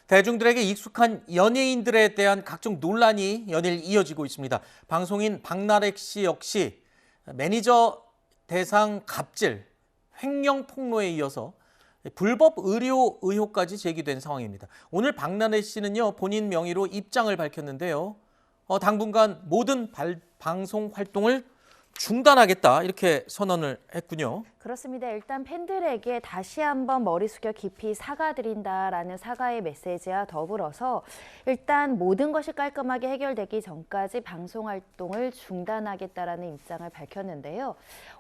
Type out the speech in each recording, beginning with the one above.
대중들에게 익숙한 연예인들에 대한 각종 논란이 연일 이어지고 있습니다. 방송인 박나래 씨 역시 매니저 대상 갑질, 횡령 폭로에 이어서 불법 의료 의혹까지 제기된 상황입니다. 오늘 박나래 씨는요, 본인 명의로 입장을 밝혔는데요. 당분간 모든 방송 활동을 중단하겠다, 이렇게 선언을 했군요. 그렇습니다. 일단 팬들에게 다시 한번 머리 숙여 깊이 사과드린다라는 사과의 메시지와 더불어서 일단 모든 것이 깔끔하게 해결되기 전까지 방송 활동을 중단하겠다라는 입장을 밝혔는데요.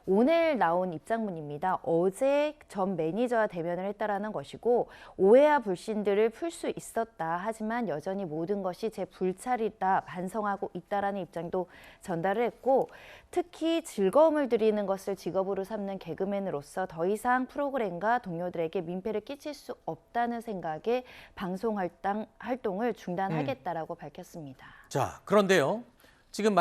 오늘 나온 입장문입니다. 어제 전 매니저와 대면을 했다라는 것이고 오해와 불신들을 풀 수 있었다. 하지만 여전히 모든 것이 제 불찰이다. 반성하고 있다라는 입장도 전달을 했고 특히 즐거움을 드리는 것을 직업으로 삼는 개그맨으로서 더 이상 프로그램과 동료들에게 민폐를 끼칠 수 없다는 생각에 방송 활동을 중단하겠다라고 밝혔습니다. 자, 그런데요. 지금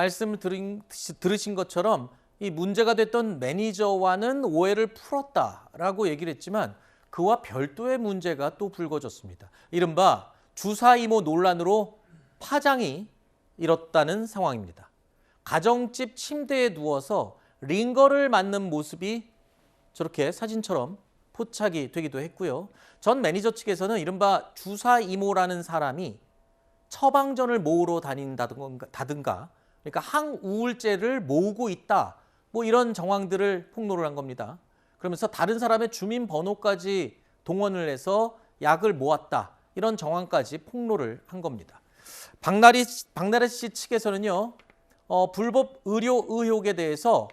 들으신 것처럼 이 문제가 됐던 매니저와는 오해를 풀었다라고 얘기를 했지만 그와 별도의 문제가 또 불거졌습니다. 이른바 주사 이모 논란으로 파장이 일었다는 상황입니다. 가정집 침대에 누워서 링거를 맞는 모습이 저렇게 사진처럼 포착이 되기도 했고요. 전 매니저 측에서는 이른바 주사 이모라는 사람이 처방전을 모으러 다닌다든가 그러니까 항우울제를 모으고 있다. 뭐 이런 정황들을 폭로를 한 겁니다. 그러면서 다른 사람의 주민번호까지 동원을 해서 약을 모았다. 이런 정황까지 폭로를 한 겁니다. 박나래 씨 측에서는요. 불법 의료 의혹에 대해서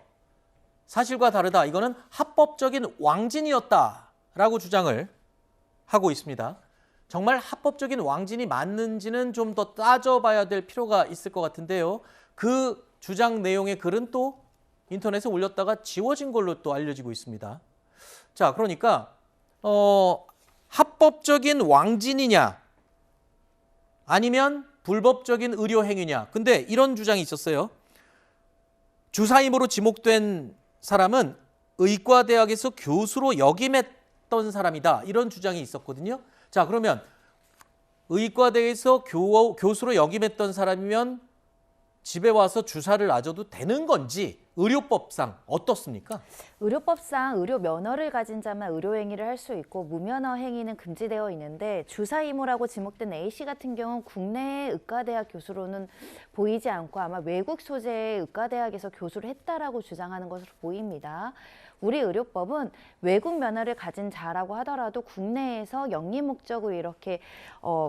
사실과 다르다. 이거는 합법적인 왕진이었다라고 주장을 하고 있습니다. 정말 합법적인 왕진이 맞는지는 좀 더 따져봐야 될 필요가 있을 것 같은데요. 그 주장 내용의 글은 또 인터넷에 올렸다가 지워진 걸로 또 알려지고 있습니다. 자, 그러니까 합법적인 왕진이냐 아니면 불법적인 의료 행위냐. 근데 이런 주장이 있었어요. 주사임으로 지목된 사람은 의과대학에서 교수로 역임했던 사람이다. 이런 주장이 있었거든요. 자, 그러면 의과대에서 교수로 역임했던 사람이면 집에 와서 주사를 놔줘도 되는 건지 의료법상 어떻습니까? 의료법상 의료 면허를 가진 자만 의료 행위를 할 수 있고 무면허 행위는 금지되어 있는데 주사 이모라고 지목된 A씨 같은 경우는 국내 의과대학 교수로는 보이지 않고 아마 외국 소재의 의과대학에서 교수를 했다라고 주장하는 것으로 보입니다. 우리 의료법은 외국 면허를 가진 자라고 하더라도 국내에서 영리 목적으로 이렇게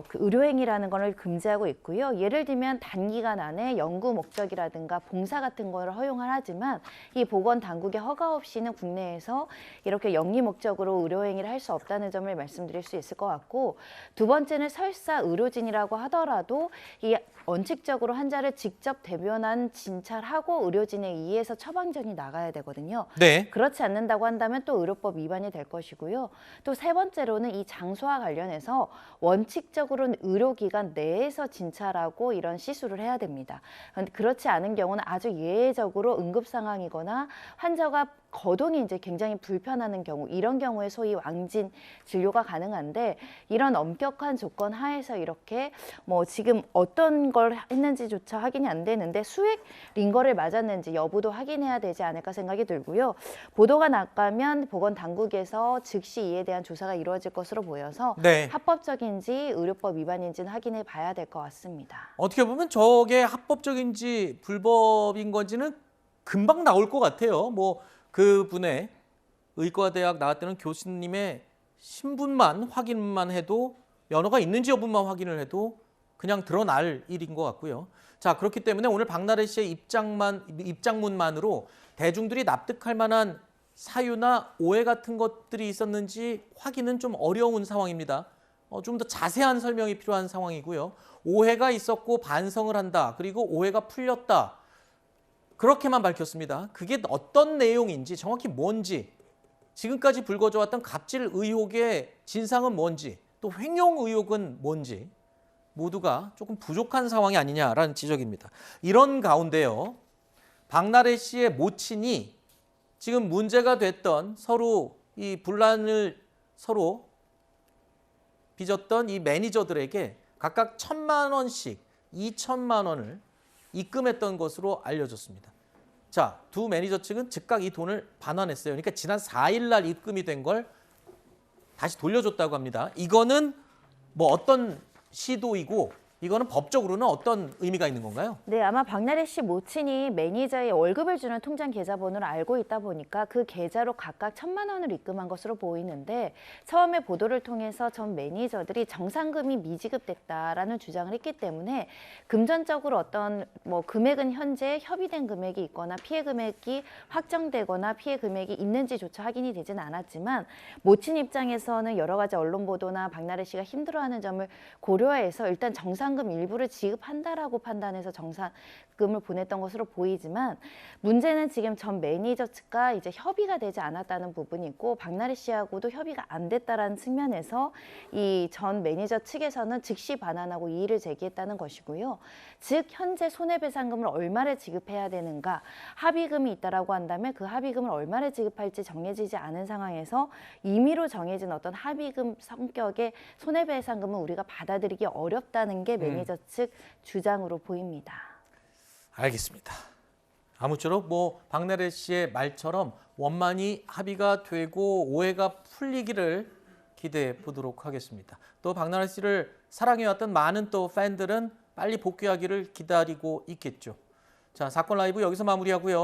그 의료행위라는 것을 금지하고 있고요. 예를 들면 단기간 안에 연구 목적이라든가 봉사 같은 걸 허용을 하지만 이 보건당국의 허가 없이는 국내에서 이렇게 영리 목적으로 의료행위를 할 수 없다는 점을 말씀드릴 수 있을 것 같고 두 번째는 설사 의료진이라고 하더라도 이 원칙적으로 환자를 직접 대변한 진찰하고 의료진에 의해서 처방전이 나가야 되거든요. 네. 그렇지 않는다고 한다면 또 의료법 위반이 될 것이고요. 또 세 번째로는 이 장소와 관련해서 원칙적으로는 의료기관 내에서 진찰하고 이런 시술을 해야 됩니다. 그런데 그렇지 않은 경우는 아주 예외적으로 응급 상황이거나 환자가 거동이 이제 굉장히 불편하는 경우, 이런 경우에 소위 왕진 진료가 가능한데 이런 엄격한 조건 하에서 이렇게 뭐 지금 어떤 걸 했는지조차 확인이 안 되는데 수액 링거를 맞았는지 여부도 확인해야 되지 않을까 생각이 들고요. 보도가 나가면 보건당국에서 즉시 이에 대한 조사가 이루어질 것으로 보여서 네. 합법적인지 의료법 위반인지는 확인해 봐야 될 것 같습니다. 어떻게 보면 저게 합법적인지 불법인 건지는 금방 나올 것 같아요. 뭐 그분의 의과대학 나왔다는 교수님의 신분만 확인만 해도 면허가 있는지 여부만 확인을 해도 그냥 드러날 일인 것 같고요. 자, 그렇기 때문에 오늘 박나래 씨의 입장문만으로 대중들이 납득할 만한 사유나 오해 같은 것들이 있었는지 확인은 좀 어려운 상황입니다. 좀 더 자세한 설명이 필요한 상황이고요. 오해가 있었고 반성을 한다. 그리고 오해가 풀렸다. 그렇게만 밝혔습니다. 그게 어떤 내용인지 정확히 뭔지 지금까지 불거져왔던 갑질 의혹의 진상은 뭔지 또 횡령 의혹은 뭔지 모두가 조금 부족한 상황이 아니냐라는 지적입니다. 이런 가운데요. 박나래 씨의 모친이 지금 문제가 됐던 서로 이 분란을 서로 빚었던 이 매니저들에게 각각 1,000만 원씩 2천만 원을 입금했던 것으로 알려졌습니다. 자, 두 매니저 측은 즉각 이 돈을 반환했어요. 그러니까 지난 4일 날 입금이 된 걸 다시 돌려줬다고 합니다. 이거는 뭐 어떤 시도이고 이거는 법적으로는 어떤 의미가 있는 건가요? 네, 아마 박나래 씨 모친이 매니저의 월급을 주는 통장 계좌번호를 알고 있다 보니까 그 계좌로 각각 1,000만 원을 입금한 것으로 보이는데 처음에 보도를 통해서 전 매니저들이 정상금이 미지급됐다라는 주장을 했기 때문에 금전적으로 어떤 뭐 금액은 현재 협의된 금액이 있거나 피해 금액이 확정되거나 피해 금액이 있는지조차 확인이 되진 않았지만 모친 입장에서는 여러 가지 언론 보도나 박나래 씨가 힘들어하는 점을 고려해서 일단 정상금 일부를 지급한다라고 판단해서 정상금을 보냈던 것으로 보이지만 문제는 지금 전 매니저 측과 이제 협의가 되지 않았다는 부분이 있고 박나래 씨하고도 협의가 안 됐다라는 측면에서 이 전 매니저 측에서는 즉시 반환하고 이의를 제기했다는 것이고요. 즉 현재 손해배상금을 얼마를 지급해야 되는가 합의금이 있다라고 한다면 그 합의금을 얼마를 지급할지 정해지지 않은 상황에서 임의로 정해진 어떤 합의금 성격의 손해배상금은 우리가 받아들이기 어렵다는 게 매니저 측 주장으로 보입니다. 알겠습니다. 아무쪼록 뭐 박나래 씨의 말처럼 원만히 합의가 되고 오해가 풀리기를 기대해 보도록 하겠습니다. 또 박나래 씨를 사랑해왔던 많은 또 팬들은 빨리 복귀하기를 기다리고 있겠죠. 자, 사건 라이브 여기서 마무리하고요.